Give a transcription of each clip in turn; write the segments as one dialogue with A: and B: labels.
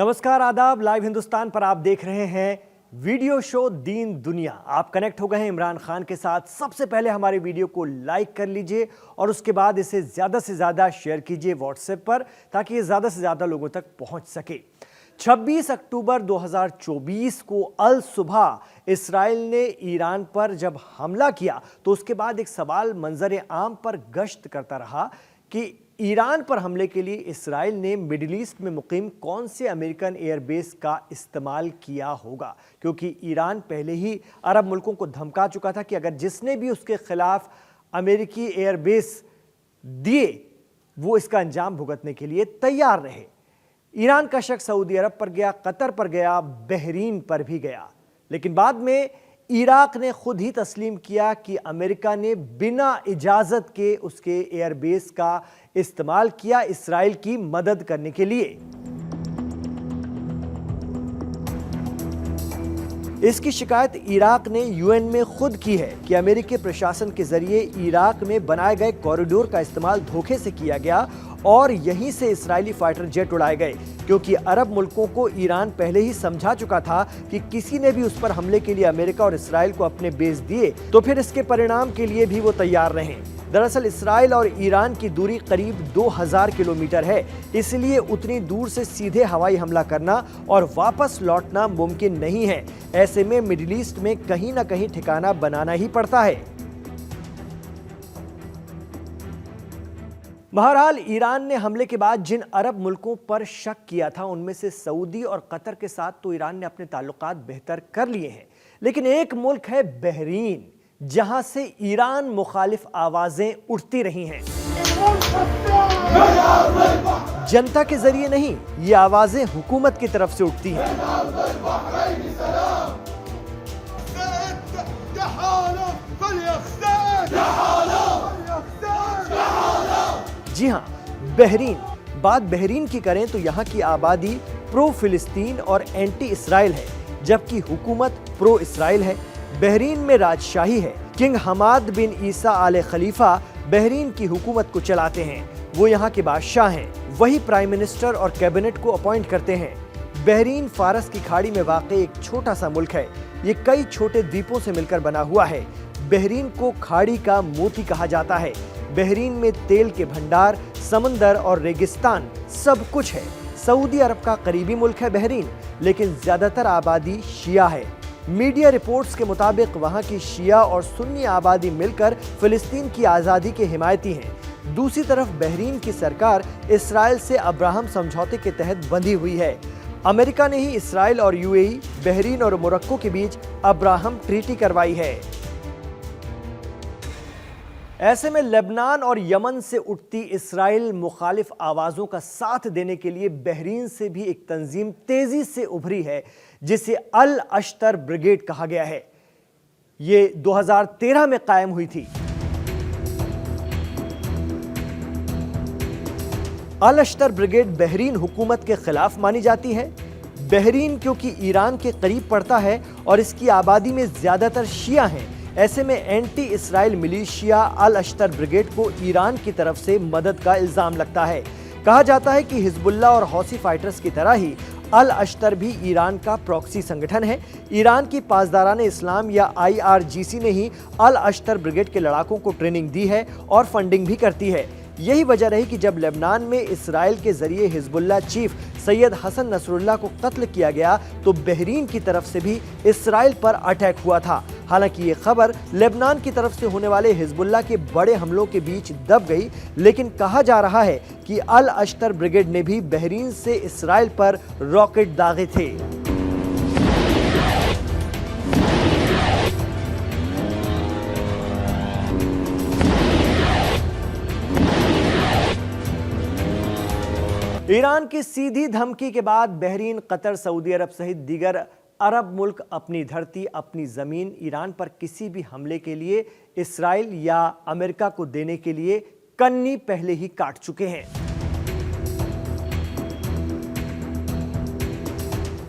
A: नमस्कार, आदाब। लाइव हिंदुस्तान पर आप देख रहे हैं वीडियो शो दीन दुनिया। आप कनेक्ट हो गए हैं इमरान खान के साथ। सबसे पहले हमारे वीडियो को लाइक कर लीजिए और उसके बाद इसे ज़्यादा से ज़्यादा शेयर कीजिए व्हाट्सएप पर, ताकि ये ज़्यादा से ज़्यादा लोगों तक पहुंच सके। 26 अक्टूबर 2024 को अल सुबह इसराइल ने ईरान पर जब हमला किया तो उसके बाद एक सवाल मंजर आम पर गश्त करता रहा कि ईरान पर हमले के लिए इसराइल ने मिडिल ईस्ट में मुकीम कौन से अमेरिकन एयरबेस का इस्तेमाल किया होगा, क्योंकि ईरान पहले ही अरब मुल्कों को धमका चुका था कि अगर जिसने भी उसके खिलाफ अमेरिकी एयरबेस दिए वो इसका अंजाम भुगतने के लिए तैयार रहे। ईरान का शक सऊदी अरब पर गया, कतर पर गया, बहरीन पर भी गया, लेकिन बाद में इराक ने खुद ही तस्लीम किया कि अमेरिका ने बिना इजाजत के उसके एयरबेस का इस्तेमाल किया इसराइल की मदद करने के लिए। इसकी शिकायत इराक ने यूएन में खुद की है कि अमेरिकी प्रशासन के जरिए इराक में बनाए गए कॉरिडोर का इस्तेमाल धोखे से किया गया और यहीं से इसराइली फाइटर जेट उड़ाए गए, क्योंकि अरब मुल्कों को ईरान पहले ही समझा चुका था कि किसी ने भी उस पर हमले के लिए अमेरिका और इसराइल को अपने बेस दिए तो फिर इसके परिणाम के लिए भी वो तैयार रहें। दरअसल इसराइल और ईरान की दूरी करीब 2000 किलोमीटर है, इसलिए उतनी दूर से सीधे हवाई हमला करना और वापस लौटना मुमकिन नहीं है। ऐसे में मिडिल ईस्ट में कहीं ना कहीं ठिकाना बनाना ही पड़ता है। बहरहाल ईरान ने हमले के बाद जिन अरब मुल्कों पर शक किया था उनमें से सऊदी और कतर के साथ तो ईरान ने अपने ताल्लुकात बेहतर कर लिए हैं, लेकिन एक मुल्क है बहरीन, जहां से ईरान मुखालिफ आवाजें उठती रही हैं। जनता के जरिए नहीं, ये आवाजें हुकूमत की तरफ से उठती हैं। जी हां, बहरीन। बात बहरीन की करें तो यहां की आबादी प्रो फिलिस्तीन और एंटी इसराइल है, जबकि हुकूमत प्रो इसराइल है। बहरीन में राजशाही है। किंग हमाद बिन ईसा आले खलीफा बहरीन की हुकूमत को चलाते हैं। वो यहाँ के बादशाह हैं। वही प्राइम मिनिस्टर और कैबिनेट को अपॉइंट करते हैं। बहरीन फारस की खाड़ी में वाक़ एक छोटा सा मुल्क है। ये कई छोटे द्वीपों से मिलकर बना हुआ है। बहरीन को खाड़ी का मोती कहा जाता है। बहरीन में तेल के भंडार, समंदर और रेगिस्तान सब कुछ है। सऊदी अरब का करीबी मुल्क है बहरीन, लेकिन ज्यादातर आबादी शिया है। मीडिया रिपोर्ट्स के मुताबिक वहां की शिया और सुन्नी आबादी मिलकर फिलिस्तीन की आज़ादी के हिमायती हैं। दूसरी तरफ बहरीन की सरकार इसराइल से अब्राहम समझौते के तहत बंधी हुई है। अमेरिका ने ही इसराइल और यूएई, बहरीन और मोरक्को के बीच अब्राहम ट्रीटी करवाई है। ऐसे में लेबनान और यमन से उठती इसराइल मुखालिफ आवाजों का साथ देने के लिए बहरीन से भी एक तंजीम तेजी से उभरी है, जिसे अल अश्तर ब्रिगेड कहा गया है। ये 2013 में कायम हुई थी। अल अश्तर ब्रिगेड बहरीन हुकूमत के खिलाफ मानी जाती है। बहरीन क्योंकि ईरान के करीब पड़ता है और इसकी आबादी में ज्यादातर शिया हैं, ऐसे में एंटी इसराइल मिलिशिया अल अश्तर ब्रिगेड को ईरान की तरफ से मदद का इल्जाम लगता है। कहा जाता है कि हिजबुल्लाह और हौसी फाइटर्स की तरह ही अल अश्तर भी ईरान का प्रॉक्सी संगठन है। ईरान की पासदाराने इस्लाम या IRGC ने ही अल अश्तर ब्रिगेड के लड़ाकों को ट्रेनिंग दी है और फंडिंग भी करती है। यही वजह रही कि जब लेबनान में इसराइल के जरिए Hezbollah chief Sayyed Hassan Nasrallah को कत्ल किया गया तो बहरीन की तरफ से भी इसराइल पर अटैक हुआ था। हालांकि ये खबर लेबनान की तरफ से होने वाले हिजबुल्लाह के बड़े हमलों के बीच दब गई, लेकिन कहा जा रहा है कि अल अश्तर ब्रिगेड ने भी बहरीन से इसराइल पर रॉकेट दागे थे। ईरान की सीधी धमकी के बाद बहरीन, कतर, सऊदी अरब सहित दीगर अरब मुल्क अपनी धरती, अपनी जमीन ईरान पर किसी भी हमले के लिए इसराइल या अमेरिका को देने के लिए कन्नी पहले ही काट चुके हैं।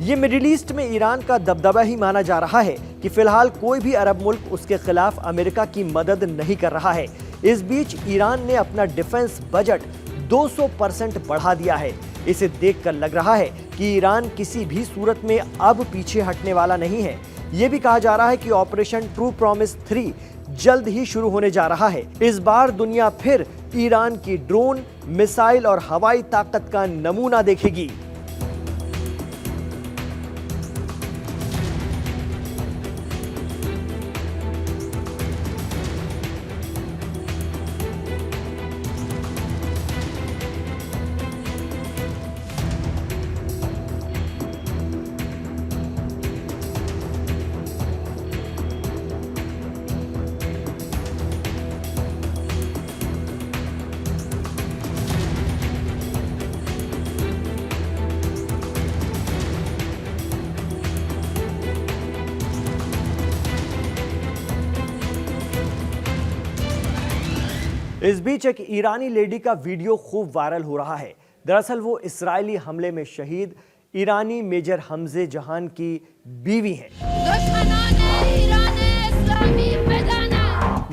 A: ये मिडिल ईस्ट में ईरान का दबदबा ही माना जा रहा है कि फिलहाल कोई भी अरब मुल्क उसके खिलाफ अमेरिका की मदद नहीं कर रहा है। इस बीच ईरान ने अपना डिफेंस बजट 200% बढ़ा दिया है। इसे देखकर लग रहा है कि ईरान किसी भी सूरत में अब पीछे हटने वाला नहीं है। ये भी कहा जा रहा है कि ऑपरेशन ट्रू प्रॉमिस 3 जल्द ही शुरू होने जा रहा है। इस बार दुनिया फिर ईरान की ड्रोन, मिसाइल और हवाई ताकत का नमूना देखेगी। इस बीच एक ईरानी लेडी का वीडियो खूब वायरल हो रहा है। दरअसल वो इस्राएली हमले में शहीद ईरानी मेजर हमजे जहान की बीवी हैं।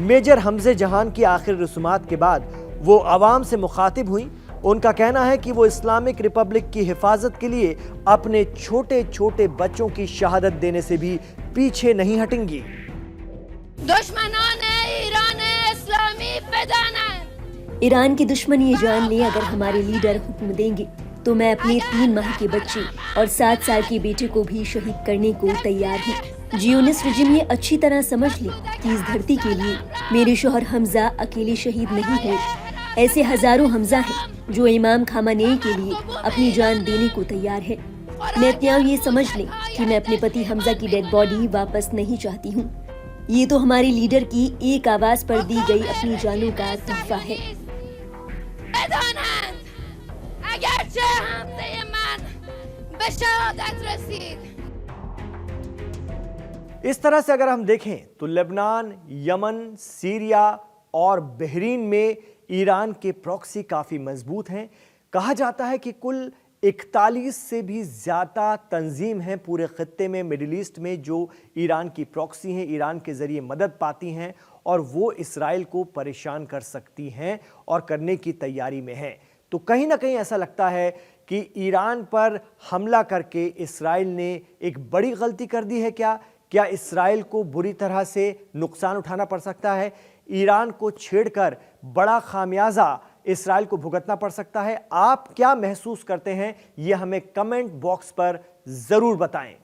A: मेजर हमजे जहान की आखिरी रस्मात के बाद वो आवाम से मुखातिब हुई। उनका कहना है कि वो इस्लामिक रिपब्लिक की हिफाजत के लिए अपने छोटे छोटे बच्चों की शहादत देने से भी पीछे नहीं हटेंगी।
B: ईरान की दुश्मन ये जान ले, अगर हमारे लीडर हुक्म देंगे तो मैं अपने 3 माह के बच्चे और 7 साल के बेटे को भी शहीद करने को तैयार हूँ। जियोनिस्ट रजिम ये अच्छी तरह समझ ले कि इस धरती के लिए मेरे शौहर हमजा अकेले शहीद नहीं हुए। ऐसे हजारों हमजा हैं जो इमाम खामेनेई के लिए अपनी जान देने को तैयार है। नेतन्याहू ये समझ ले कि मैं अपने पति हमजा की डेड बॉडी वापस नहीं चाहती हूँ। ये तो हमारे लीडर की एक आवाज पर दी गई अपनी जानों का तोहफा है।
A: इस तरह से अगर हम देखें तो लेबनान, यमन, सीरिया और बहरीन में ईरान के प्रॉक्सी काफी मजबूत हैं। कहा जाता है कि कुल 41 से भी ज़्यादा तंजीम हैं पूरे खत्ते में, मिडिल ईस्ट में, जो ईरान की प्रॉक्सी हैं, ईरान के ज़रिए मदद पाती हैं और वो इसराइल को परेशान कर सकती हैं और करने की तैयारी में हैं। तो कहीं ना कहीं ऐसा लगता है कि ईरान पर हमला करके इसराइल ने एक बड़ी गलती कर दी है। क्या इसराइल को बुरी तरह से नुकसान उठाना पड़ सकता है? ईरान को छेड़कर बड़ा खामियाजा इसराइल को भुगतना पड़ सकता है। आप क्या महसूस करते हैं, यह हमें कमेंट बॉक्स पर जरूर बताएं।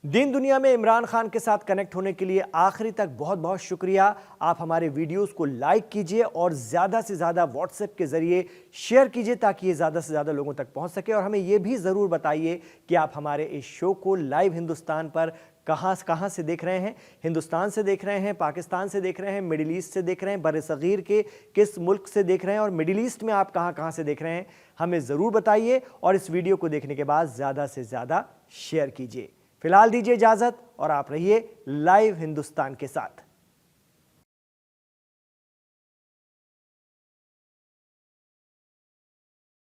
A: दीन दुनिया में इमरान खान के साथ कनेक्ट होने के लिए आखिरी तक बहुत बहुत शुक्रिया। आप हमारे वीडियोस को लाइक कीजिए और ज़्यादा से ज़्यादा व्हाट्सएप के ज़रिए शेयर कीजिए ताकि ये ज़्यादा से ज़्यादा लोगों तक पहुंच सके। और हमें ये भी ज़रूर बताइए कि आप हमारे इस शो को लाइव हिंदुस्तान पर कहाँ से देख रहे हैं। हिंदुस्तान से देख रहे हैं, पाकिस्तान से देख रहे हैं, मिडिल ईस्ट से देख रहे हैं, बर्र-ए-सगीर के किस मुल्क से देख रहे हैं और मिडिल ईस्ट में आप कहाँ से देख रहे हैं, हमें ज़रूर बताइए। और इस वीडियो को देखने के बाद ज़्यादा से ज़्यादा शेयर कीजिए। फिलहाल दीजिए इजाजत और आप रहिए लाइव हिंदुस्तान के साथ।